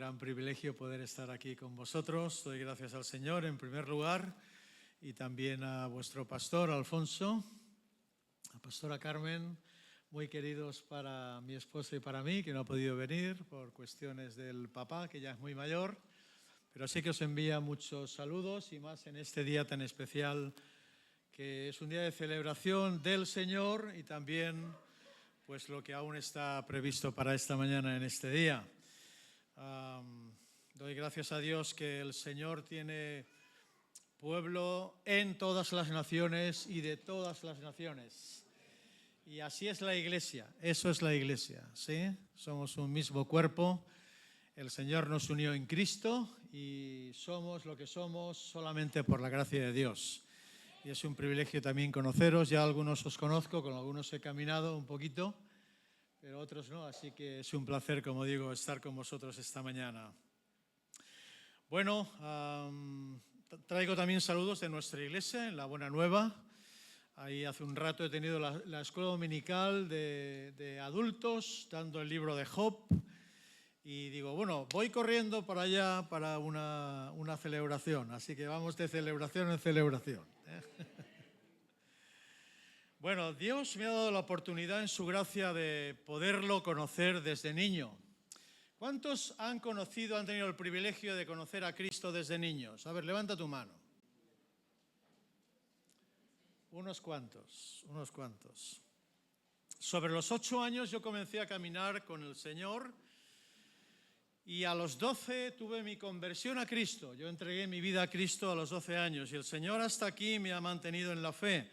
gran privilegio poder estar aquí con vosotros. Doy gracias al Señor en primer lugar y también a vuestro pastor Alfonso, a pastora Carmen, muy queridos para mi esposa y para mí, que no ha podido venir por cuestiones del papá, que ya es muy mayor, pero sí que os envía muchos saludos y más en este día tan especial, que es un día de celebración del Señor y también pues lo que aún está previsto para esta mañana en este día. Doy gracias a Dios que el Señor tiene pueblo en todas las naciones y de todas las naciones. Y así es la Iglesia, eso es la Iglesia, ¿sí? Somos un mismo cuerpo, el Señor nos unió en Cristo y somos lo que somos solamente por la gracia de Dios. Y es un privilegio también conoceros, ya algunos os conozco, con algunos he caminado un poquito, pero otros no, así que es un placer, como digo, estar con vosotros esta mañana. Bueno, traigo también saludos de nuestra iglesia en La Buena Nueva. Ahí hace un rato he tenido la escuela dominical de adultos, dando el libro de Job. Y digo, bueno, voy corriendo para allá para una celebración, así que vamos de celebración en celebración. Bueno, Dios me ha dado la oportunidad en su gracia de poderlo conocer desde niño. ¿Cuántos han tenido el privilegio de conocer a Cristo desde niños? A ver, levanta tu mano. Unos cuantos. Sobre los 8 años yo comencé a caminar con el Señor y a los 12 tuve mi conversión a Cristo. Yo entregué mi vida a Cristo a los 12 años y el Señor hasta aquí me ha mantenido en la fe,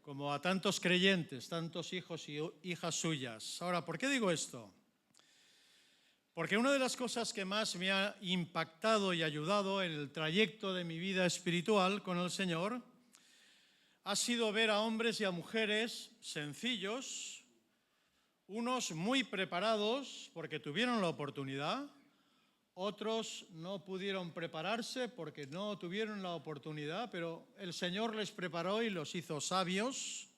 como a tantos creyentes, tantos hijos y hijas suyas. Ahora, ¿por qué digo esto? Porque una de las cosas que más me ha impactado y ayudado en el trayecto de mi vida espiritual con el Señor ha sido ver a hombres y a mujeres sencillos, unos muy preparados porque tuvieron la oportunidad, otros no pudieron prepararse porque no tuvieron la oportunidad, pero el Señor les preparó y los hizo sabios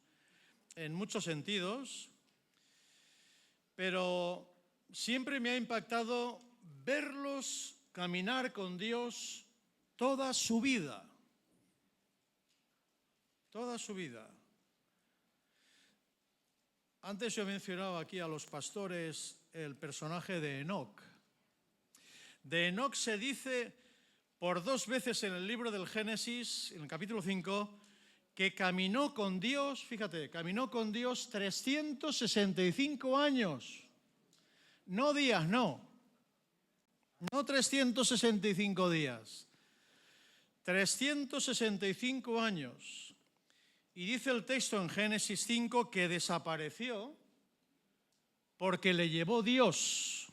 en muchos sentidos. Pero siempre me ha impactado verlos caminar con Dios toda su vida. Toda su vida. Antes yo mencionaba aquí a los pastores el personaje de Enoc. De Enoc se dice por 2 veces en el libro del Génesis, en el capítulo 5, que caminó con Dios, fíjate, caminó con Dios 365 años. No días, no 365 días, 365 años. Y dice el texto en Génesis 5 que desapareció porque le llevó Dios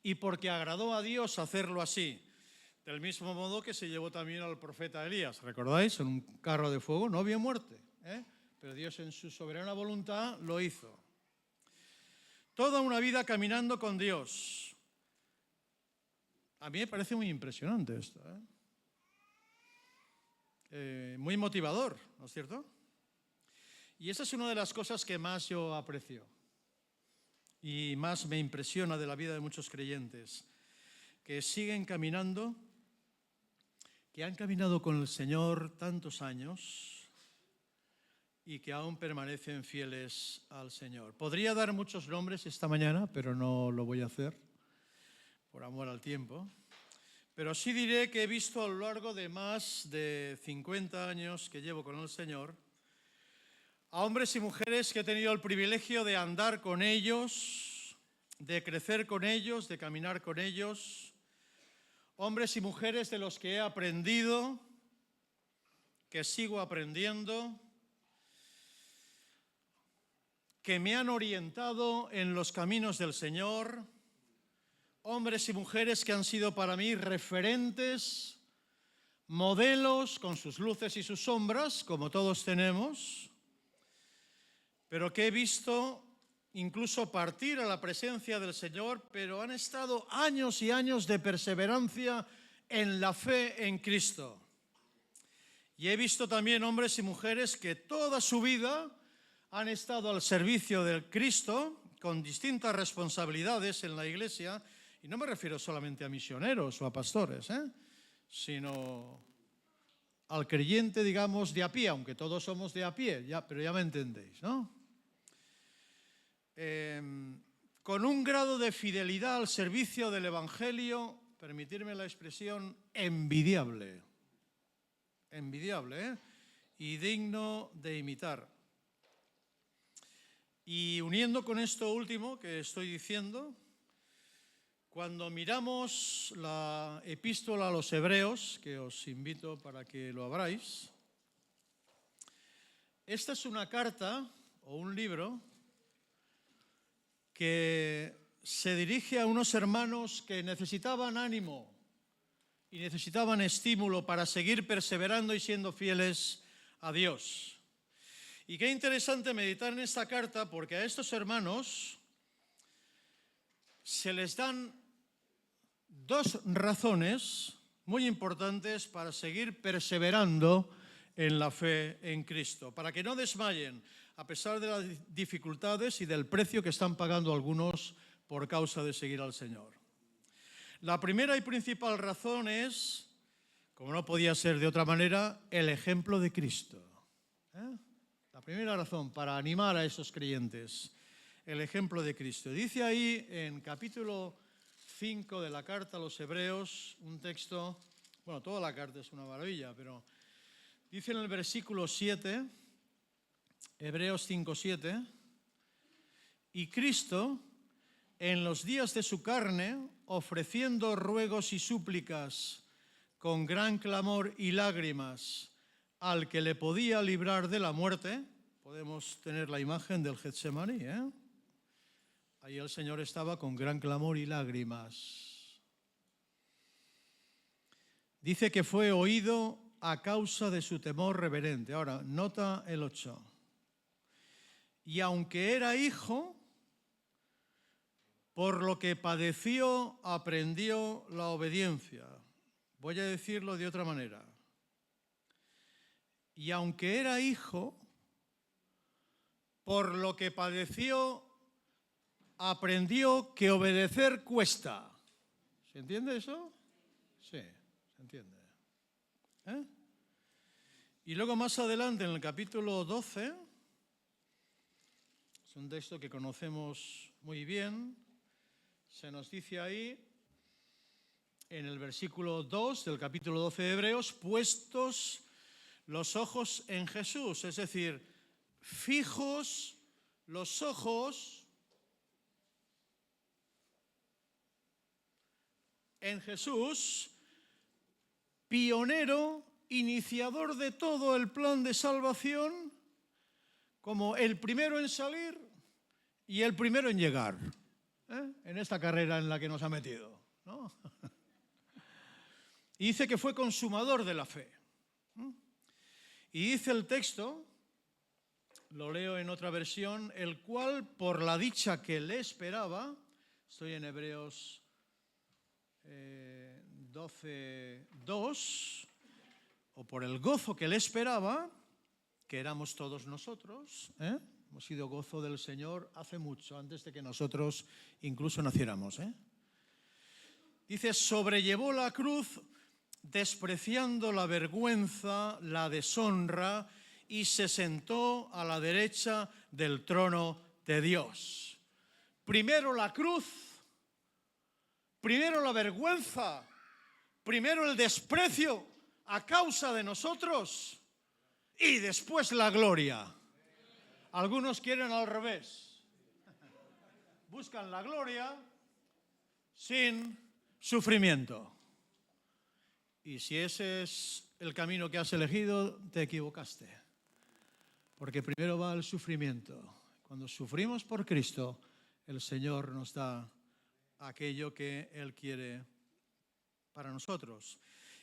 y porque agradó a Dios hacerlo así. Del mismo modo que se llevó también al profeta Elías, ¿recordáis? En un carro de fuego, no había muerte, pero Dios en su soberana voluntad lo hizo. Toda una vida caminando con Dios. A mí me parece muy impresionante esto, muy motivador, ¿no es cierto? Y esa es una de las cosas que más yo aprecio y más me impresiona de la vida de muchos creyentes, que siguen caminando, que han caminado con el Señor tantos años y que aún permanecen fieles al Señor. Podría dar muchos nombres esta mañana, pero no lo voy a hacer por amor al tiempo. Pero sí diré que he visto a lo largo de más de 50 años que llevo con el Señor a hombres y mujeres que he tenido el privilegio de andar con ellos, de crecer con ellos, de caminar con ellos, hombres y mujeres de los que he aprendido, que sigo aprendiendo, que me han orientado en los caminos del Señor, hombres y mujeres que han sido para mí referentes, modelos con sus luces y sus sombras, como todos tenemos, pero que he visto incluso partir a la presencia del Señor, pero han estado años y años de perseverancia en la fe en Cristo. Y he visto también hombres y mujeres que toda su vida han estado al servicio del Cristo, con distintas responsabilidades en la Iglesia Y no me refiero solamente a misioneros o a pastores, sino al creyente, digamos, de a pie, aunque todos somos de a pie, pero ya me entendéis, ¿no? Con un grado de fidelidad al servicio del Evangelio, permitirme la expresión, envidiable, y digno de imitar. Y uniendo con esto último que estoy diciendo, cuando miramos la epístola a los Hebreos, que os invito para que lo abráis, esta es una carta o un libro que se dirige a unos hermanos que necesitaban ánimo y necesitaban estímulo para seguir perseverando y siendo fieles a Dios. Y qué interesante meditar en esta carta, porque a estos hermanos se les dan dos razones muy importantes para seguir perseverando en la fe en Cristo, para que no desmayen a pesar de las dificultades y del precio que están pagando algunos por causa de seguir al Señor. La primera y principal razón es, como no podía ser de otra manera, el ejemplo de Cristo. La primera razón para animar a esos creyentes, el ejemplo de Cristo. Dice ahí en capítulo 5 de la carta a los Hebreos, un texto, bueno, toda la carta es una maravilla, pero dice en el versículo 7, Hebreos 5:7, y Cristo, en los días de su carne, ofreciendo ruegos y súplicas con gran clamor y lágrimas al que le podía librar de la muerte, podemos tener la imagen del Getsemaní, Ahí el Señor estaba con gran clamor y lágrimas. Dice que fue oído a causa de su temor reverente. Ahora, nota el 8. Y aunque era hijo, por lo que padeció, aprendió la obediencia. Voy a decirlo de otra manera. Y aunque era hijo, por lo que padeció, aprendió que obedecer cuesta. ¿Se entiende eso? Sí, se entiende. Y luego más adelante, en el capítulo 12, es un texto que conocemos muy bien, se nos dice ahí, en el versículo 2 del capítulo 12 de Hebreos, puestos los ojos en Jesús, es decir, fijos los ojos en Jesús, pionero, iniciador de todo el plan de salvación, como el primero en salir y el primero en llegar, en esta carrera en la que nos ha metido, ¿no? Y dice que fue consumador de la fe. Y dice el texto, lo leo en otra versión, el cual por la dicha que le esperaba, estoy en Hebreos 12:2, o por el gozo que le esperaba, que éramos todos nosotros, hemos sido gozo del Señor hace mucho, antes de que nosotros incluso naciéramos. Dice, sobrellevó la cruz despreciando la vergüenza, la deshonra, y se sentó a la derecha del trono de Dios. Primero la cruz, primero la vergüenza, primero el desprecio a causa de nosotros y después la gloria. Algunos quieren al revés. Buscan la gloria sin sufrimiento. Y si ese es el camino que has elegido, te equivocaste. Porque primero va el sufrimiento. Cuando sufrimos por Cristo, el Señor nos da aquello que Él quiere para nosotros.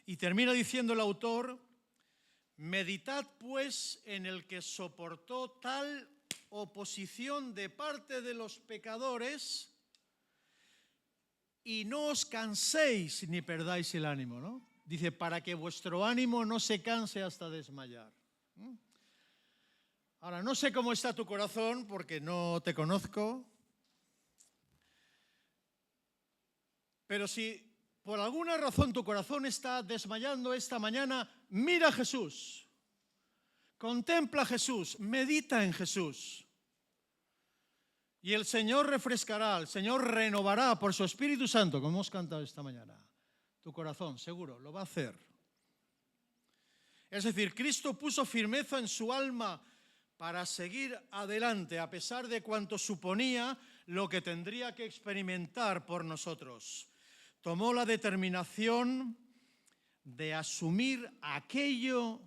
Y termina diciendo el autor, meditad pues en el que soportó tal oposición de parte de los pecadores y no os canséis ni perdáis el ánimo, ¿no? Dice, para que vuestro ánimo no se canse hasta desmayar. Ahora, no sé cómo está tu corazón porque no te conozco. Pero si por alguna razón tu corazón está desmayando esta mañana, mira a Jesús, contempla a Jesús, medita en Jesús. Y el Señor refrescará, el Señor renovará por su Espíritu Santo, como hemos cantado esta mañana. Tu corazón, seguro, lo va a hacer. Es decir, Cristo puso firmeza en su alma para seguir adelante, a pesar de cuanto suponía lo que tendría que experimentar por nosotros. Tomó la determinación de asumir aquello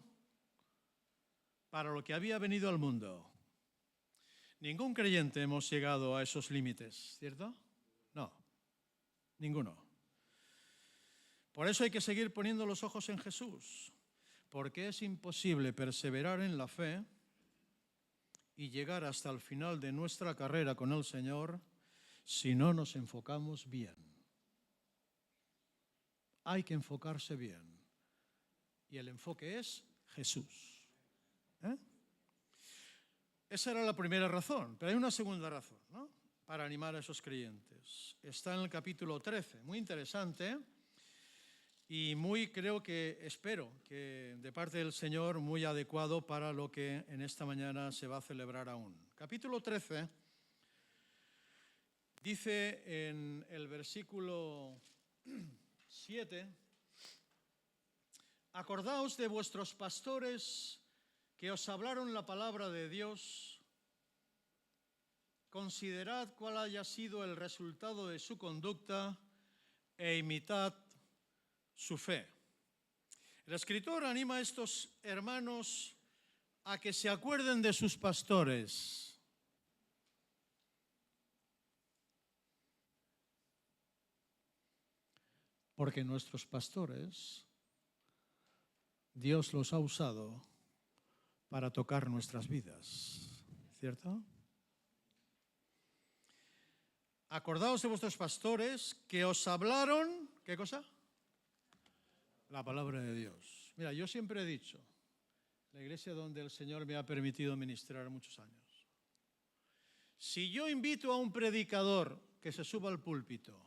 para lo que había venido al mundo. Ningún creyente hemos llegado a esos límites, ¿cierto? No, ninguno. Por eso hay que seguir poniendo los ojos en Jesús, porque es imposible perseverar en la fe y llegar hasta el final de nuestra carrera con el Señor si no nos enfocamos bien. Hay que enfocarse bien. Y el enfoque es Jesús. Esa era la primera razón, pero hay una segunda razón, ¿no?, para animar a esos creyentes. Está en el capítulo 13, muy interesante y espero que de parte del Señor muy adecuado para lo que en esta mañana se va a celebrar aún. Capítulo 13 dice en el versículo 7: acordaos de vuestros pastores que os hablaron la palabra de Dios, considerad cuál haya sido el resultado de su conducta e imitad su fe. El escritor anima a estos hermanos a que se acuerden de sus pastores. Porque nuestros pastores, Dios los ha usado para tocar nuestras vidas, ¿cierto? Acordaos de vuestros pastores que os hablaron, ¿qué cosa? La palabra de Dios. Mira, yo siempre he dicho, la iglesia donde el Señor me ha permitido ministrar muchos años, si yo invito a un predicador que se suba al púlpito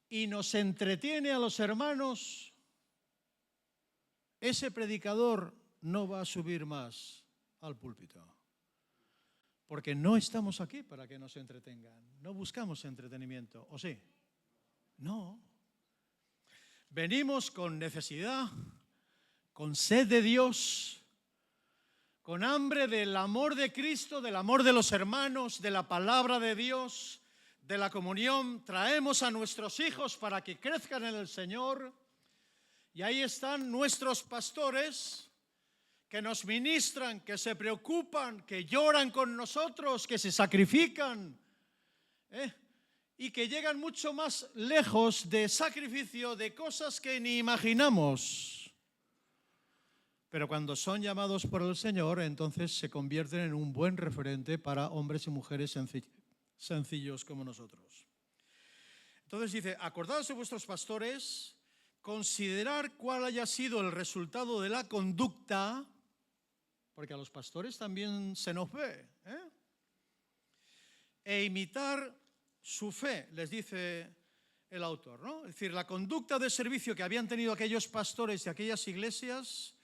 y nos entretiene a los hermanos, ese predicador no va a subir más al púlpito. Porque no estamos aquí para que nos entretengan. No buscamos entretenimiento, ¿o sí? No. Venimos con necesidad, con sed de Dios, con hambre del amor de Cristo, del amor de los hermanos, de la palabra de Dios, de la comunión. Traemos a nuestros hijos para que crezcan en el Señor. Y ahí están nuestros pastores que nos ministran, que se preocupan, que lloran con nosotros, que se sacrifican, y que llegan mucho más lejos de sacrificio, de cosas que ni imaginamos. Pero cuando son llamados por el Señor, entonces se convierten en un buen referente para hombres y mujeres sencillos como nosotros. Entonces dice, acordaos de vuestros pastores, considerar cuál haya sido el resultado de la conducta, porque a los pastores también se nos ve, e imitar su fe, les dice el autor, ¿no? Es decir, la conducta de servicio que habían tenido aquellos pastores de aquellas iglesias,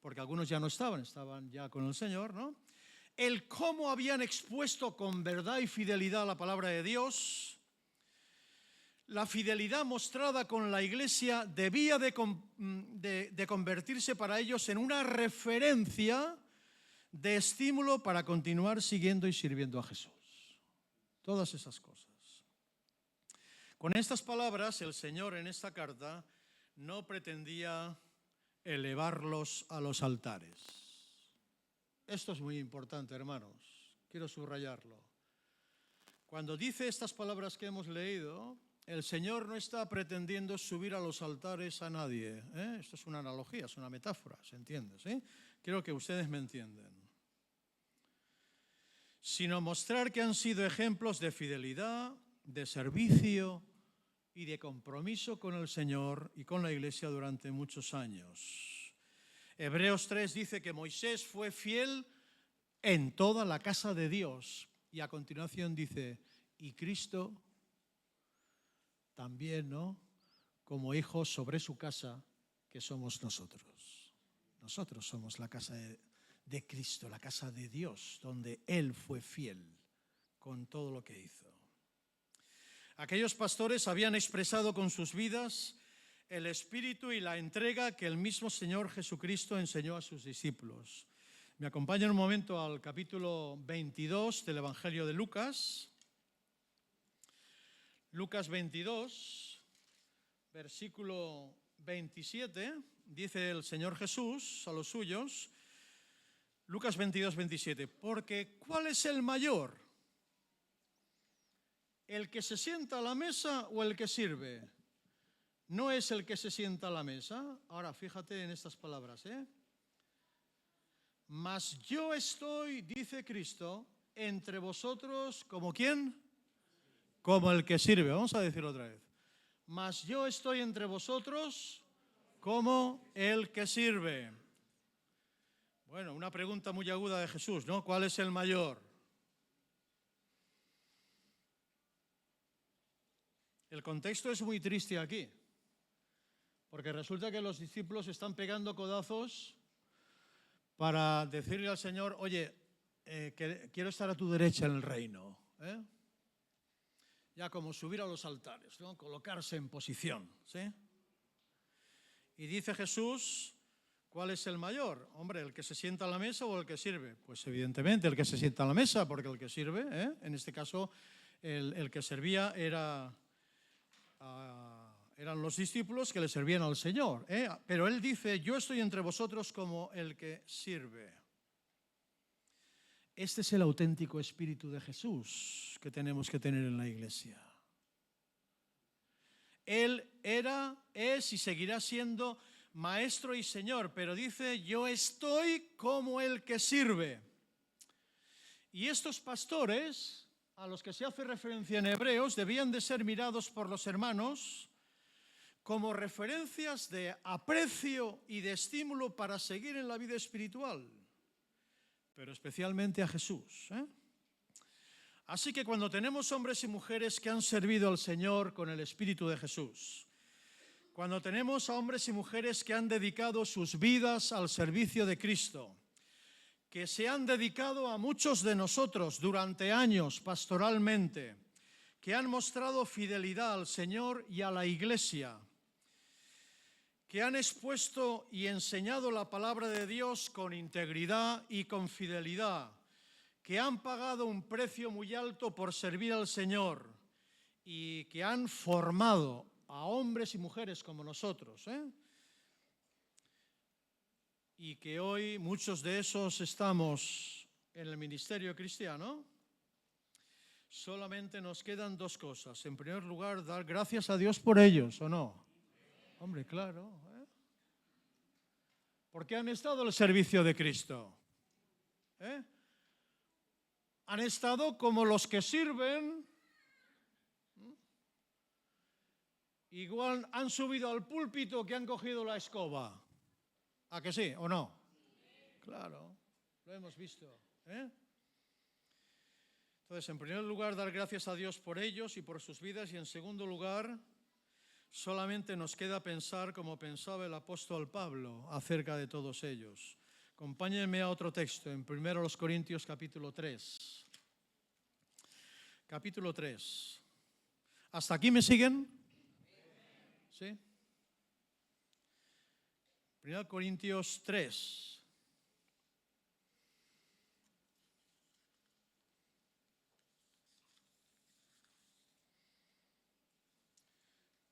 porque algunos ya no estaban ya con el Señor, ¿no? El cómo habían expuesto con verdad y fidelidad la palabra de Dios. La fidelidad mostrada con la iglesia debía de convertirse para ellos en una referencia de estímulo para continuar siguiendo y sirviendo a Jesús. Todas esas cosas. Con estas palabras, el Señor en esta carta no pretendía elevarlos a los altares. Esto es muy importante, hermanos. Quiero subrayarlo. Cuando dice estas palabras que hemos leído, el Señor no está pretendiendo subir a los altares a nadie. Esto es una analogía, es una metáfora, ¿se entiende? ¿Sí? Quiero que ustedes me entiendan. Sino mostrar que han sido ejemplos de fidelidad, de servicio y de compromiso con el Señor y con la Iglesia durante muchos años. Hebreos 3 dice que Moisés fue fiel en toda la casa de Dios. Y a continuación dice, y Cristo también, ¿no?, como hijos sobre su casa, que somos nosotros. Nosotros somos la casa de Cristo, la casa de Dios, donde Él fue fiel con todo lo que hizo. Aquellos pastores habían expresado con sus vidas el espíritu y la entrega que el mismo Señor Jesucristo enseñó a sus discípulos. Me acompañan un momento al capítulo 22 del Evangelio de Lucas. Lucas 22, versículo 27, dice el Señor Jesús a los suyos, Lucas 22, 27, porque ¿cuál es el mayor? ¿El que se sienta a la mesa o el que sirve? No es el que se sienta a la mesa. Ahora, fíjate en estas palabras, Mas yo estoy, dice Cristo, entre vosotros, ¿como quién? Como el que sirve. Vamos a decirlo otra vez. Mas yo estoy entre vosotros como el que sirve. Bueno, una pregunta muy aguda de Jesús, ¿no? ¿Cuál es el mayor? El contexto es muy triste aquí, porque resulta que los discípulos están pegando codazos para decirle al Señor, oye, quiero estar a tu derecha en el reino. Ya como subir a los altares, ¿no?, colocarse en posición, ¿sí? Y dice Jesús, ¿cuál es el mayor? Hombre, ¿el que se sienta a la mesa o el que sirve? Pues evidentemente el que se sienta a la mesa, porque el que sirve, en este caso, el que servía eran los discípulos que le servían al Señor. Pero Él dice, yo estoy entre vosotros como el que sirve. Este es el auténtico espíritu de Jesús que tenemos que tener en la iglesia. Él era, es y seguirá siendo maestro y Señor, pero dice, yo estoy como el que sirve. Y estos pastores, a los que se hace referencia en Hebreos, debían de ser mirados por los hermanos como referencias de aprecio y de estímulo para seguir en la vida espiritual, pero especialmente a Jesús. Así que cuando tenemos hombres y mujeres que han servido al Señor con el Espíritu de Jesús, cuando tenemos a hombres y mujeres que han dedicado sus vidas al servicio de Cristo, que se han dedicado a muchos de nosotros durante años pastoralmente, que han mostrado fidelidad al Señor y a la Iglesia, que han expuesto y enseñado la palabra de Dios con integridad y con fidelidad, que han pagado un precio muy alto por servir al Señor y que han formado a hombres y mujeres como nosotros, y que hoy muchos de esos estamos en el ministerio cristiano, solamente nos quedan dos cosas. En primer lugar, dar gracias a Dios por ellos, ¿o no? Hombre, claro. Porque han estado al servicio de Cristo. Han estado como los que sirven. Igual han subido al púlpito que han cogido la escoba. ¿A que sí o no? Claro, lo hemos visto. Entonces, en primer lugar, dar gracias a Dios por ellos y por sus vidas. Y en segundo lugar, solamente nos queda pensar como pensaba el apóstol Pablo acerca de todos ellos. Acompáñenme a otro texto, en 1 Corintios capítulo 3. Capítulo 3. ¿Hasta aquí me siguen? ¿Sí? 1 Corintios 3.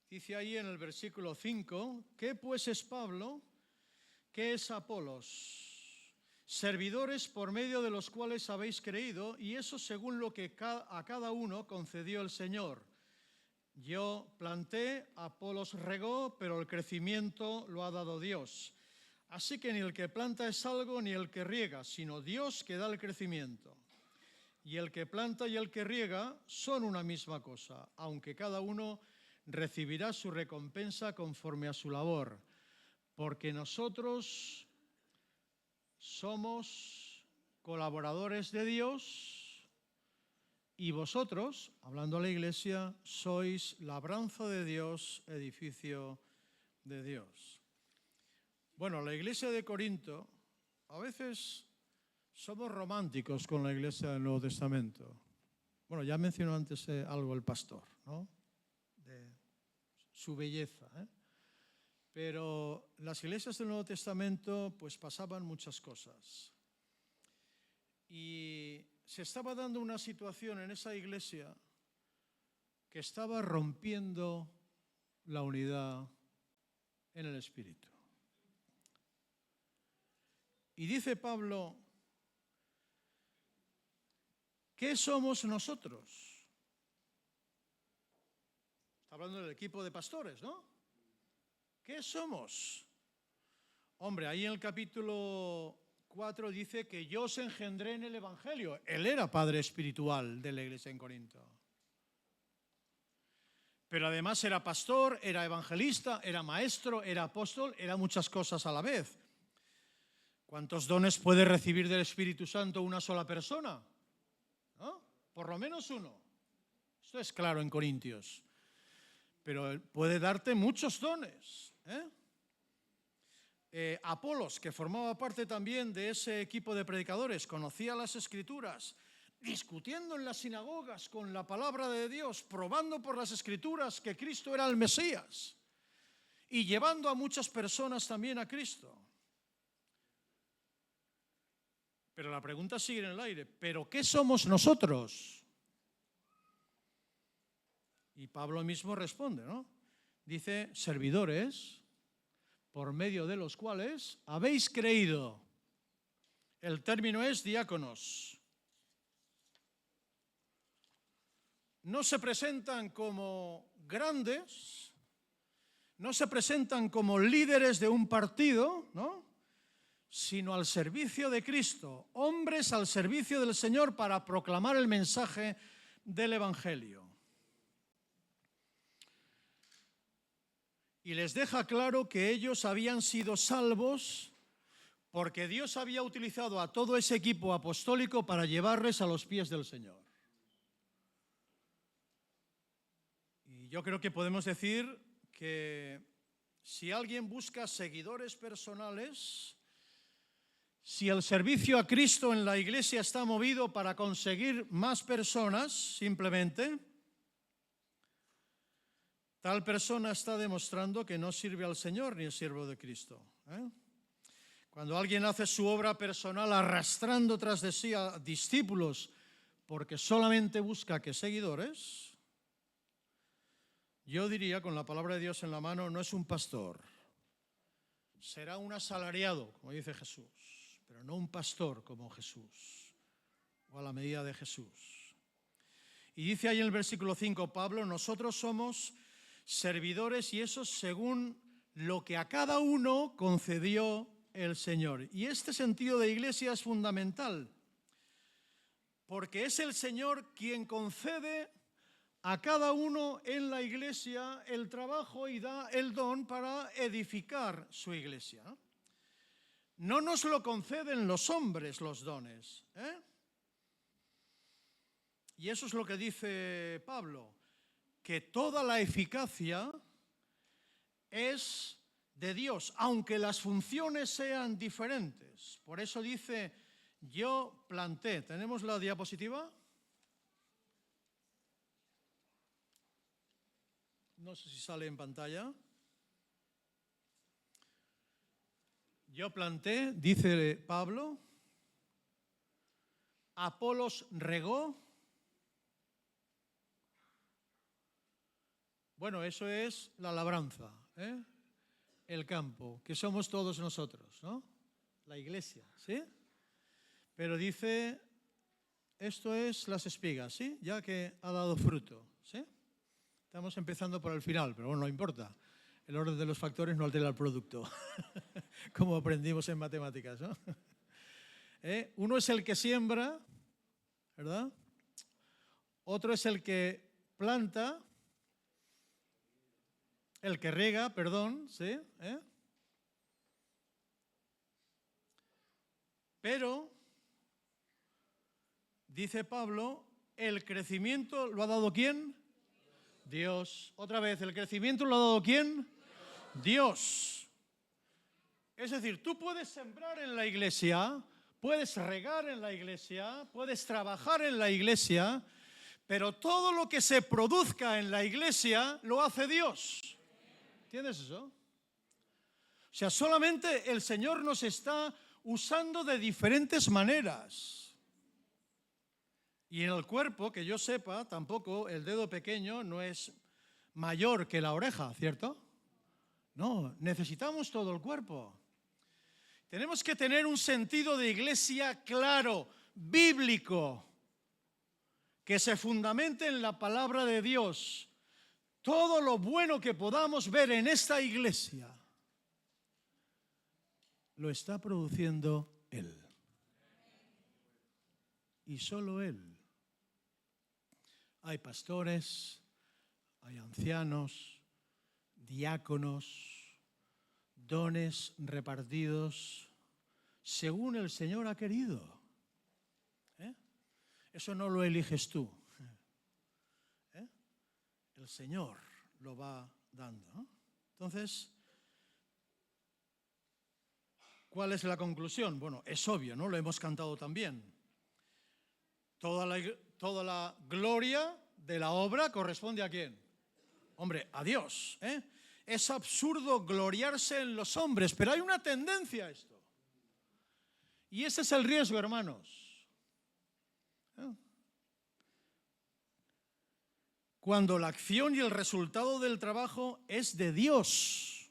Dice ahí en el versículo 5, ¿qué pues es Pablo? ¿Qué es Apolos? Servidores por medio de los cuales habéis creído, y eso según lo que a cada uno concedió el Señor. Yo planté, Apolos regó, pero el crecimiento lo ha dado Dios. Así que ni el que planta es algo, ni el que riega, sino Dios que da el crecimiento. Y el que planta y el que riega son una misma cosa, aunque cada uno recibirá su recompensa conforme a su labor, porque nosotros somos colaboradores de Dios Y vosotros, hablando a la iglesia, sois labranza de Dios, edificio de Dios. Bueno, la iglesia de Corinto, a veces somos románticos con la iglesia del Nuevo Testamento. Bueno, ya mencionó antes algo el pastor, ¿no? De su belleza, ¿eh? Pero las iglesias del Nuevo Testamento pues pasaban muchas cosas. Y se estaba dando una situación en esa iglesia que estaba rompiendo la unidad en el Espíritu. Y dice Pablo, ¿qué somos nosotros? Está hablando del equipo de pastores, ¿no? ¿Qué somos? Hombre, ahí en el capítulo 4 dice que yo os engendré en el Evangelio. Él era padre espiritual de la iglesia en Corinto. Pero además era pastor, era evangelista, era maestro, era apóstol, era muchas cosas a la vez. ¿Cuántos dones puede recibir del Espíritu Santo una sola persona? ¿No? Por lo menos uno. Esto es claro en Corintios. Pero puede darte muchos dones, Apolos, que formaba parte también de ese equipo de predicadores, conocía las Escrituras, discutiendo en las sinagogas con la palabra de Dios, probando por las Escrituras que Cristo era el Mesías y llevando a muchas personas también a Cristo. Pero la pregunta sigue en el aire, ¿pero qué somos nosotros? Y Pablo mismo responde, ¿no? Dice, servidores, por medio de los cuales habéis creído. El término es diáconos. No se presentan como grandes, no se presentan como líderes de un partido, ¿no? Sino al servicio de Cristo, hombres al servicio del Señor para proclamar el mensaje del Evangelio. Y les deja claro que ellos habían sido salvos porque Dios había utilizado a todo ese equipo apostólico para llevarles a los pies del Señor. Y yo creo que podemos decir que si alguien busca seguidores personales, si el servicio a Cristo en la iglesia está movido para conseguir más personas, simplemente, tal persona está demostrando que no sirve al Señor ni es siervo de Cristo. Cuando alguien hace su obra personal arrastrando tras de sí a discípulos porque solamente busca que seguidores, yo diría con la palabra de Dios en la mano, no es un pastor. Será un asalariado, como dice Jesús, pero no un pastor como Jesús o a la medida de Jesús. Y dice ahí en el versículo 5 Pablo, nosotros somos servidores y eso según lo que a cada uno concedió el Señor. Y este sentido de iglesia es fundamental, porque es el Señor quien concede a cada uno en la iglesia el trabajo y da el don para edificar su iglesia. No nos lo conceden los hombres los dones, Y eso es lo que dice Pablo, que toda la eficacia es de Dios, aunque las funciones sean diferentes. Por eso dice, yo planté. ¿Tenemos la diapositiva? No sé si sale en pantalla. Yo planté, dice Pablo, Apolos regó. Bueno, eso es la labranza, el campo, que somos todos nosotros, ¿no? La iglesia, ¿sí? Pero dice, esto es las espigas, ¿sí? Ya que ha dado fruto, ¿sí? Estamos empezando por el final, pero bueno, no importa. El orden de los factores no altera el producto, como aprendimos en matemáticas, ¿no? Uno es el que siembra, ¿verdad? Otro es el que planta, el que riega, perdón, ¿sí? Pero, dice Pablo, ¿El crecimiento lo ha dado quién? Dios. Otra vez, ¿el crecimiento lo ha dado quién? Dios. Es decir, tú puedes sembrar en la iglesia, puedes regar en la iglesia, puedes trabajar en la iglesia, pero todo lo que se produzca en la iglesia lo hace Dios. ¿Entiendes eso? O sea, solamente el Señor nos está usando de diferentes maneras. Y en el cuerpo, que yo sepa, tampoco el dedo pequeño no es mayor que la oreja, ¿cierto? No, necesitamos todo el cuerpo. Tenemos que tener un sentido de iglesia claro, bíblico, que se fundamente en la palabra de Dios. Todo lo bueno que podamos ver en esta iglesia lo está produciendo Él. Y solo Él. Hay pastores, hay ancianos, diáconos, dones repartidos según el Señor ha querido. Eso no lo eliges tú. El Señor lo va dando, ¿no? Entonces, ¿cuál es la conclusión? Bueno, es obvio, ¿no? Lo hemos cantado también. Toda la gloria de la obra corresponde ¿a quién? Hombre, a Dios. Es absurdo gloriarse en los hombres, pero hay una tendencia a esto. Y ese es el riesgo, hermanos. Cuando la acción y el resultado del trabajo es de Dios.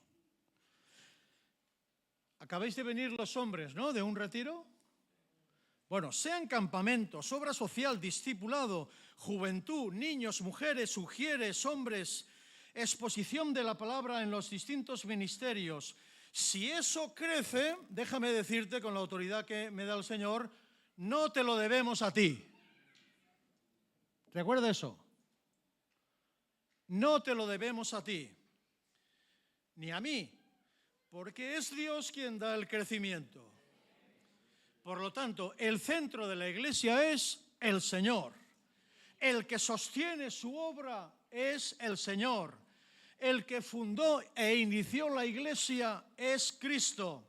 Acabáis de venir los hombres, ¿no? De un retiro. Bueno, sean campamentos, obra social, discipulado, juventud, niños, mujeres, ujieres, hombres, exposición de la palabra en los distintos ministerios. Si eso crece, déjame decirte con la autoridad que me da el Señor, no te lo debemos a ti. ¿Recuerda eso? No te lo debemos a ti, ni a mí, porque es Dios quien da el crecimiento. Por lo tanto, el centro de la iglesia es el Señor. El que sostiene su obra es el Señor. El que fundó e inició la iglesia es Cristo.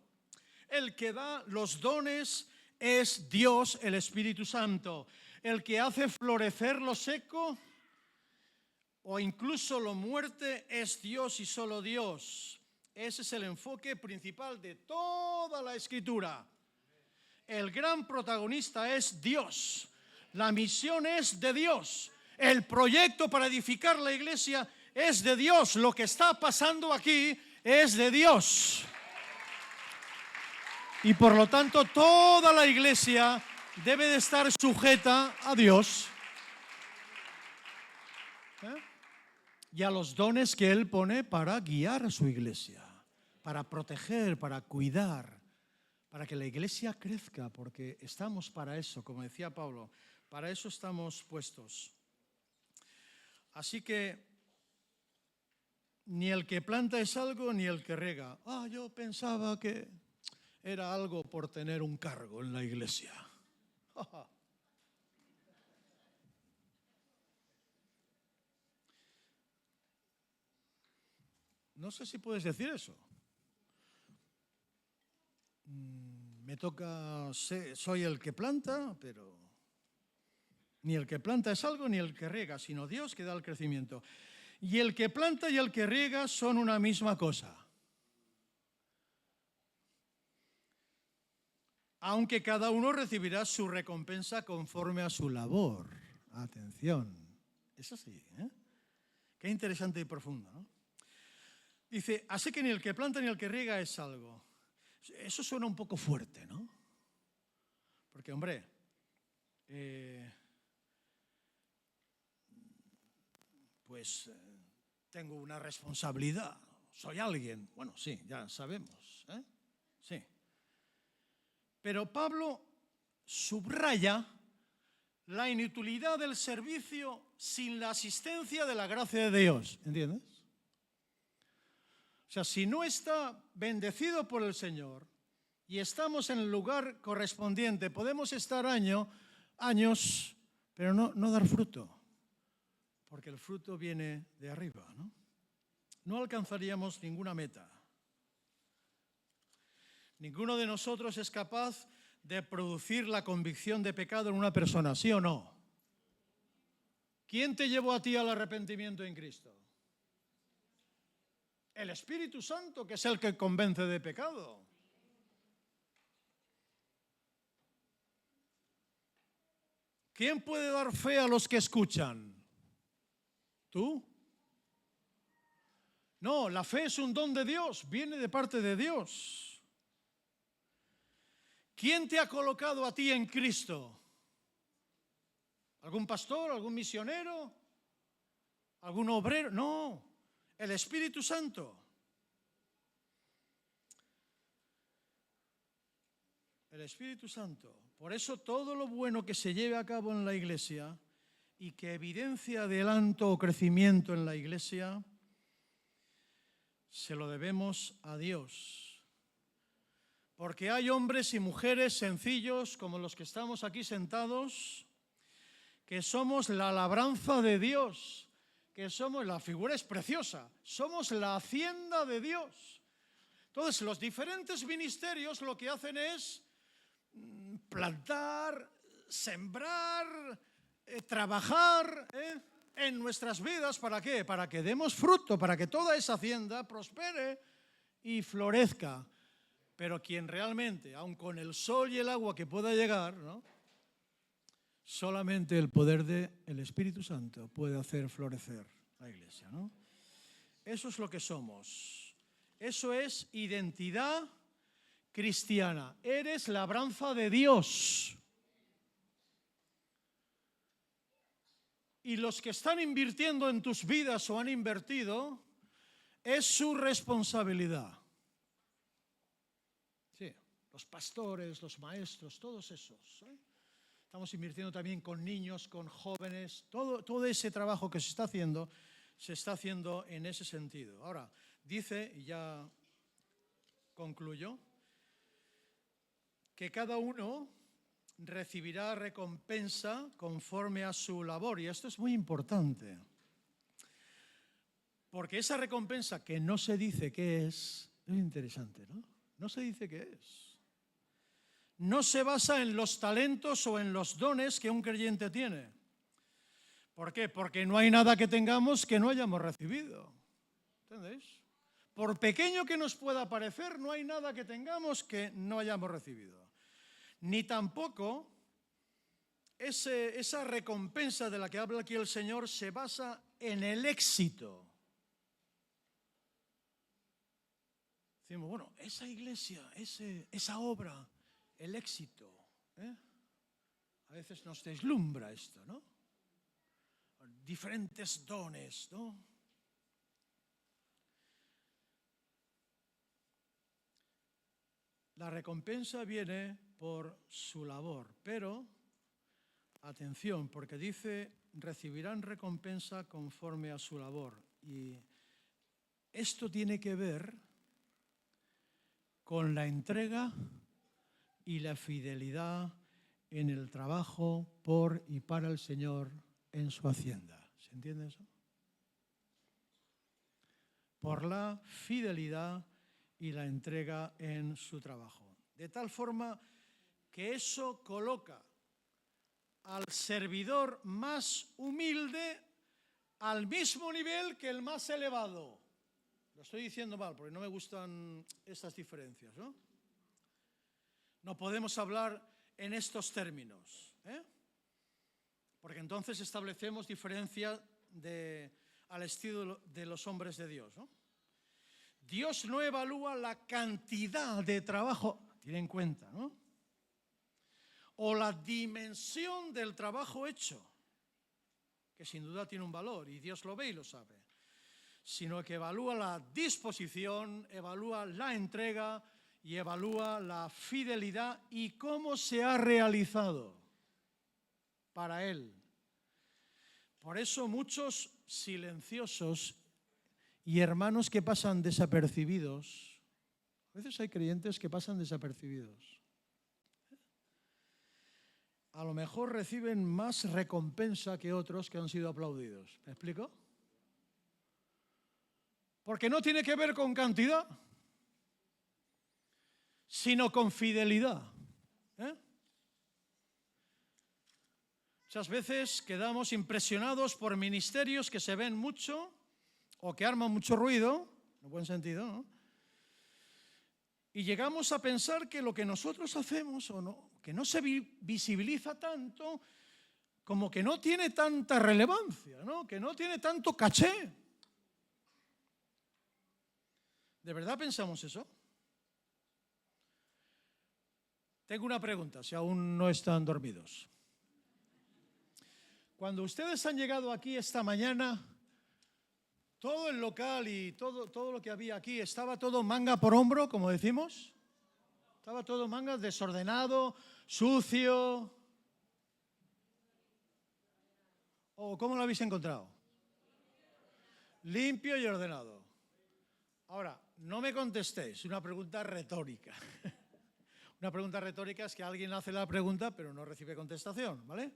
El que da los dones es Dios, el Espíritu Santo. El que hace florecer lo seco o incluso lo muerte es Dios y solo Dios. Ese es el enfoque principal de toda la Escritura. El gran protagonista es Dios. La misión es de Dios. El proyecto para edificar la iglesia es de Dios. Lo que está pasando aquí es de Dios. Y por lo tanto, toda la iglesia debe de estar sujeta a Dios. Y a los dones que Él pone para guiar a su iglesia, para proteger, para cuidar, para que la iglesia crezca, porque estamos para eso, como decía Pablo, para eso estamos puestos. Así que ni el que planta es algo, ni el que rega. Yo pensaba que era algo por tener un cargo en la iglesia. No sé si puedes decir eso. Me toca, soy el que planta, pero ni el que planta es algo, ni el que riega, sino Dios que da el crecimiento. Y el que planta y el que riega son una misma cosa. Aunque cada uno recibirá su recompensa conforme a su labor. Atención. Es así, ¿eh? Qué interesante y profundo, ¿no? Dice, así que ni el que planta ni el que riega es algo. Eso suena un poco fuerte, ¿no? Porque, hombre, tengo una responsabilidad, soy alguien. Bueno, sí, ya sabemos, ¿eh? Sí. Pero Pablo subraya la inutilidad del servicio sin la asistencia de la gracia de Dios, ¿entiendes? O sea, si no está bendecido por el Señor y estamos en el lugar correspondiente, podemos estar años pero no dar fruto, porque el fruto viene de arriba, ¿no? No alcanzaríamos ninguna meta. Ninguno de nosotros es capaz de producir la convicción de pecado en una persona, ¿sí o no? ¿Quién te llevó a ti al arrepentimiento en Cristo? El Espíritu Santo, que es el que convence de pecado. ¿Quién puede dar fe a los que escuchan? ¿Tú? No, la fe es un don de Dios, viene de parte de Dios. ¿Quién te ha colocado a ti en Cristo? ¿Algún pastor, algún misionero, algún obrero? No, el Espíritu Santo. El Espíritu Santo. Por eso todo lo bueno que se lleve a cabo en la Iglesia y que evidencia adelanto o crecimiento en la Iglesia, se lo debemos a Dios. Porque hay hombres y mujeres sencillos como los que estamos aquí sentados, que somos la labranza de Dios, que somos, la figura es preciosa, somos la hacienda de Dios. Entonces, los diferentes ministerios lo que hacen es plantar, sembrar, trabajar en nuestras vidas. ¿Para qué? Para que demos fruto, para que toda esa hacienda prospere y florezca. Pero quien realmente, aun con el sol y el agua que pueda llegar, ¿no?, solamente el poder del Espíritu Santo puede hacer florecer la Iglesia, ¿no? Eso es lo que somos. Eso es identidad cristiana. Eres labranza de Dios. Y los que están invirtiendo en tus vidas o han invertido, es su responsabilidad. Sí, los pastores, los maestros, todos esos, ¿eh? Estamos invirtiendo también con niños, con jóvenes. Todo ese trabajo que se está haciendo en ese sentido. Ahora, dice, y ya concluyo, que cada uno recibirá recompensa conforme a su labor. Y esto es muy importante. Porque esa recompensa que no se dice qué es interesante, ¿no? No se dice qué es. No se basa en los talentos o en los dones que un creyente tiene. ¿Por qué? Porque no hay nada que tengamos que no hayamos recibido. ¿Entendéis? Por pequeño que nos pueda parecer, no hay nada que tengamos que no hayamos recibido. Ni tampoco esa recompensa de la que habla aquí el Señor se basa en el éxito. Decimos, bueno, esa iglesia, esa obra, el éxito, ¿eh? A veces nos deslumbra esto, ¿no? Diferentes dones, ¿no? La recompensa viene por su labor, pero, atención, porque dice, recibirán recompensa conforme a su labor. Y esto tiene que ver con la entrega y la fidelidad en el trabajo por y para el Señor en su hacienda. ¿Se entiende eso? Por la fidelidad y la entrega en su trabajo. De tal forma que eso coloca al servidor más humilde al mismo nivel que el más elevado. Lo estoy diciendo mal porque no me gustan estas diferencias, ¿no? No podemos hablar en estos términos, ¿eh? Porque entonces establecemos diferencia al estilo de los hombres de Dios, ¿no? Dios no evalúa la cantidad de trabajo, tiene en cuenta, ¿no?, o la dimensión del trabajo hecho, que sin duda tiene un valor y Dios lo ve y lo sabe, sino que evalúa la disposición, evalúa la entrega y evalúa la fidelidad y cómo se ha realizado para Él. Por eso muchos silenciosos y hermanos que pasan desapercibidos, a veces hay creyentes que pasan desapercibidos. a lo mejor reciben más recompensa que otros que han sido aplaudidos. ¿Me explico? Porque no tiene que ver con cantidad, sino con fidelidad. Muchas veces quedamos impresionados por ministerios que se ven mucho o que arman mucho ruido, en buen sentido, ¿no? Y llegamos a pensar que lo que nosotros hacemos o no, que no se visibiliza tanto, como que no tiene tanta relevancia, ¿no? Que no tiene tanto caché. ¿De verdad pensamos eso? Tengo una pregunta, si aún no están dormidos. Cuando ustedes han llegado aquí esta mañana, todo el local y todo lo que había aquí, ¿estaba todo manga por hombro, como decimos? ¿Estaba todo manga desordenado, sucio? ¿O cómo lo habéis encontrado? Limpio y ordenado. Ahora, no me contestéis, una pregunta retórica. Una pregunta retórica es que alguien hace la pregunta pero no recibe contestación, ¿vale?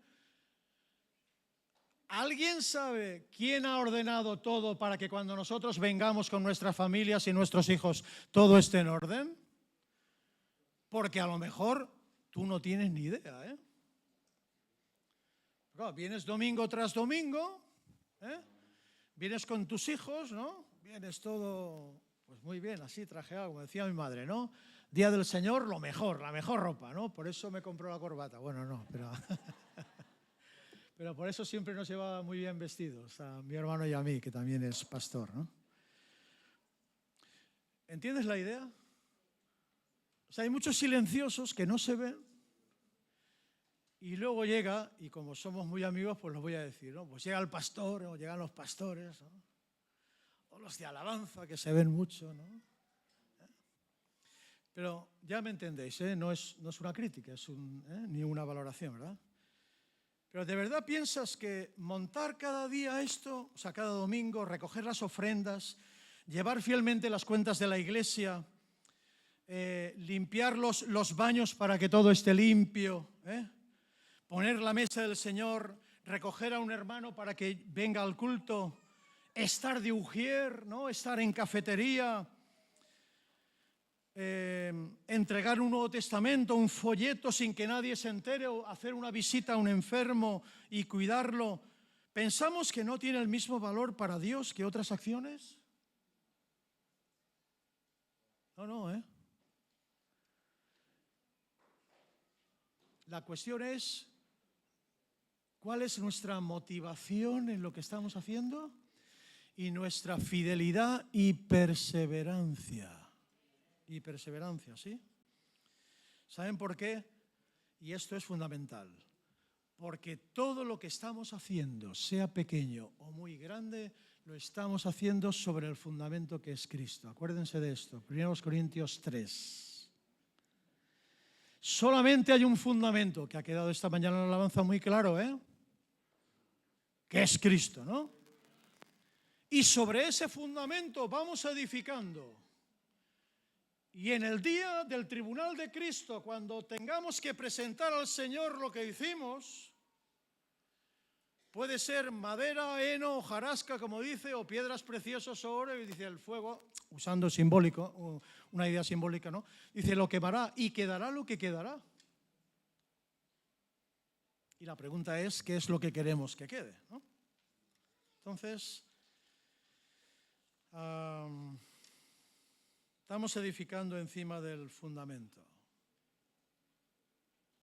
¿Alguien sabe quién ha ordenado todo para que cuando nosotros vengamos con nuestras familias y nuestros hijos todo esté en orden? Porque a lo mejor tú no tienes ni idea, ¿eh? Claro, vienes domingo tras domingo, ¿eh? Vienes con tus hijos, ¿no? Vienes todo, pues muy bien, así trajeado, como decía mi madre, ¿no? Día del Señor, lo mejor, la mejor ropa, ¿no? Por eso me compró la corbata. Bueno, no, pero... Pero por eso siempre nos llevaba muy bien vestidos, a mi hermano y a mí, que también es pastor, ¿no? ¿Entiendes la idea? O sea, hay muchos silenciosos que no se ven y luego llega, y como somos muy amigos, pues los voy a decir, ¿no? Pues llega el pastor o llegan los pastores, ¿no? O los de alabanza, que se ven mucho, ¿no? Pero ya me entendéis, ¿eh? No es una crítica, ni una valoración, ¿verdad? Pero ¿de verdad piensas que montar cada día esto, o sea, cada domingo, recoger las ofrendas, llevar fielmente las cuentas de la iglesia, limpiar los baños para que todo esté limpio, poner la mesa del Señor, recoger a un hermano para que venga al culto, estar de ujier, ¿no? Estar en cafetería, entregar un Nuevo Testamento, un folleto sin que nadie se entere, o hacer una visita a un enfermo y cuidarlo, ¿pensamos que no tiene el mismo valor para Dios que otras acciones? No, ¿eh? La cuestión es, ¿cuál es nuestra motivación en lo que estamos haciendo? Y nuestra fidelidad y perseverancia. Y perseverancia, ¿sí? ¿Saben por qué? Y esto es fundamental. Porque todo lo que estamos haciendo, sea pequeño o muy grande, lo estamos haciendo sobre el fundamento que es Cristo. Acuérdense de esto, 1 Corintios 3. Solamente hay un fundamento que ha quedado esta mañana en la alabanza muy claro, ¿eh? Que es Cristo, ¿no? Y sobre ese fundamento vamos edificando. Y en el día del tribunal de Cristo, cuando tengamos que presentar al Señor lo que hicimos, puede ser madera, heno, hojarasca, como dice, o piedras preciosas o oro, y dice el fuego, usando simbólico, una idea simbólica, ¿no? Dice, lo quemará y quedará lo que quedará. Y la pregunta es, ¿qué es lo que queremos que quede, ¿no? Entonces, estamos edificando encima del fundamento.